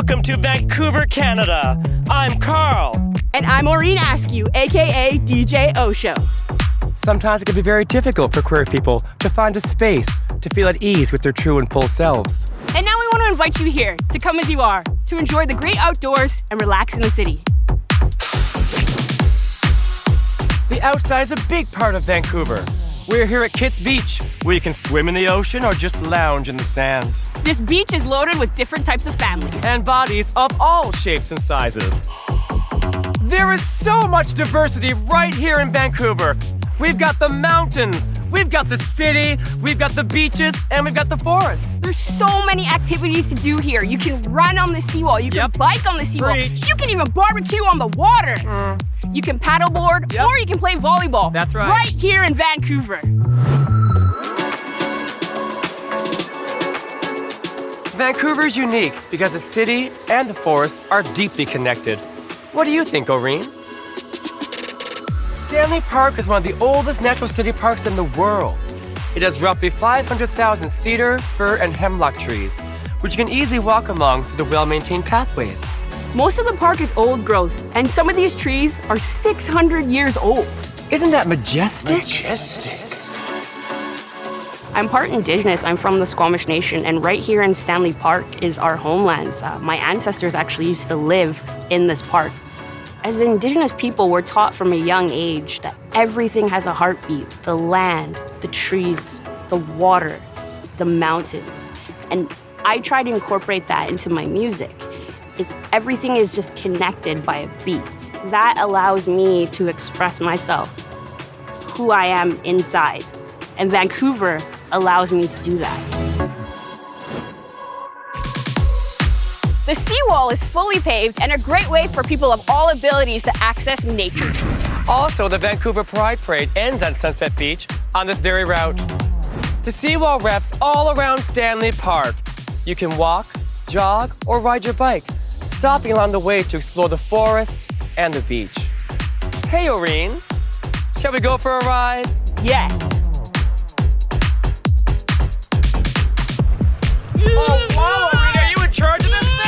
Welcome to Vancouver, Canada. I'm Carl. And I'm Orene Askew, aka DJ Osho. Sometimes it can be very difficult for queer people to find a space to feel at ease with their true and full selves. And now we want to invite you here to come as you are, to enjoy the great outdoors and relax in the city. The outside is a big part of Vancouver. We're here at Kiss Beach, where you can swim in the ocean or just lounge in the sand. This beach is loaded with different types of families. And bodies of all shapes and sizes. There is so much diversity right here in Vancouver. We've got the mountains, we've got the city, we've got the beaches, and we've got the forests. There's so many activities to do here. You can run on the seawall, you can bike on the seawall, you can even barbecue on the water. You can paddleboard, or you can play volleyball. That's right. Right here in Vancouver. Vancouver is unique because the city and the forest are deeply connected. What do you think, Orene? Stanley Park is one of the oldest natural city parks in the world. It has roughly 500,000 cedar, fir, and hemlock trees, which you can easily walk along through the well-maintained pathways. Most of the park is old growth, and some of these trees are 600 years old. Isn't that majestic? I'm part Indigenous. I'm from the Squamish Nation, and right here in Stanley Park is our homelands. My ancestors actually used to live in this park. As Indigenous people, we're taught from a young age that everything has a heartbeat. The land, the trees, the water, the mountains. And I try to incorporate that into my music. Everything is just connected by a beat. That allows me to express myself, who I am inside. And Vancouver allows me to do that. The seawall is fully paved and a great way for people of all abilities to access nature. Also, the Vancouver Pride Parade ends on Sunset Beach on this very route. The seawall wraps all around Stanley Park. You can walk, jog, or ride your bike, stopping along the way to explore the forest and the beach. Hey, Orene, shall we go for a ride? Yes. Oh, wow, Orene, are you in charge of this thing?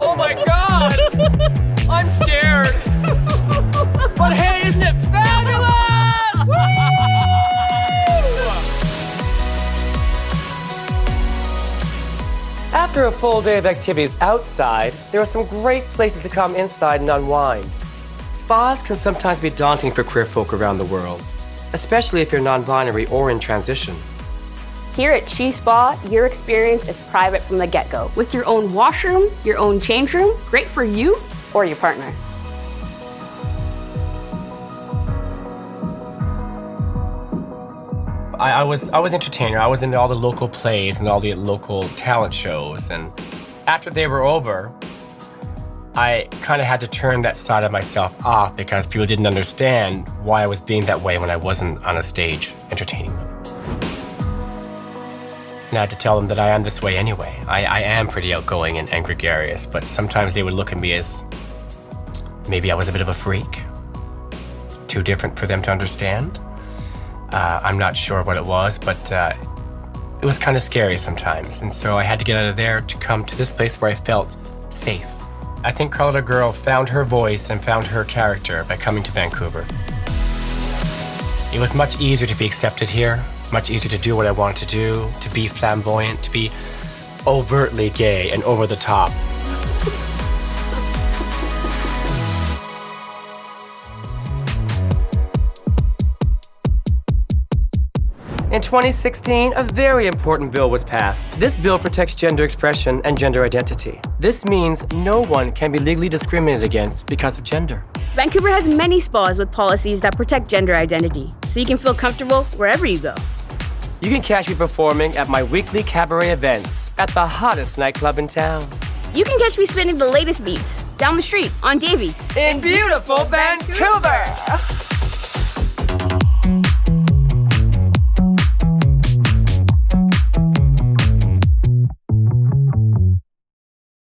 Oh my God, I'm scared. But hey, isn't it fabulous? After a full day of activities outside, there are some great places to come inside and unwind. Spas can sometimes be daunting for queer folk around the world, especially if you're non-binary or in transition. Here at Chi Spa, your experience is private from the get-go, with your own washroom, your own change room, great for you or your partner. I was entertainer. I was in all the local plays and all the local talent shows, and after they were over, I kind of had to turn that side of myself off because people didn't understand why I was being that way when I wasn't on a stage entertaining them. And I had to tell them that I am this way anyway. I am pretty outgoing and gregarious, but sometimes they would look at me as maybe I was a bit of a freak, too different for them to understand. I'm not sure what it was, but it was kind of scary sometimes. And so I had to get out of there to come to this place where I felt safe. I think Carlotta Gurl found her voice and found her character by coming to Vancouver. It was much easier to be accepted here, much easier to do what I wanted to do, to be flamboyant, to be overtly gay and over the top. In 2016, a very important bill was passed. This bill protects gender expression and gender identity. This means no one can be legally discriminated against because of gender. Vancouver has many spas with policies that protect gender identity, so you can feel comfortable wherever you go. You can catch me performing at my weekly cabaret events at the hottest nightclub in town. You can catch me spinning the latest beats down the street on Davie in beautiful Vancouver.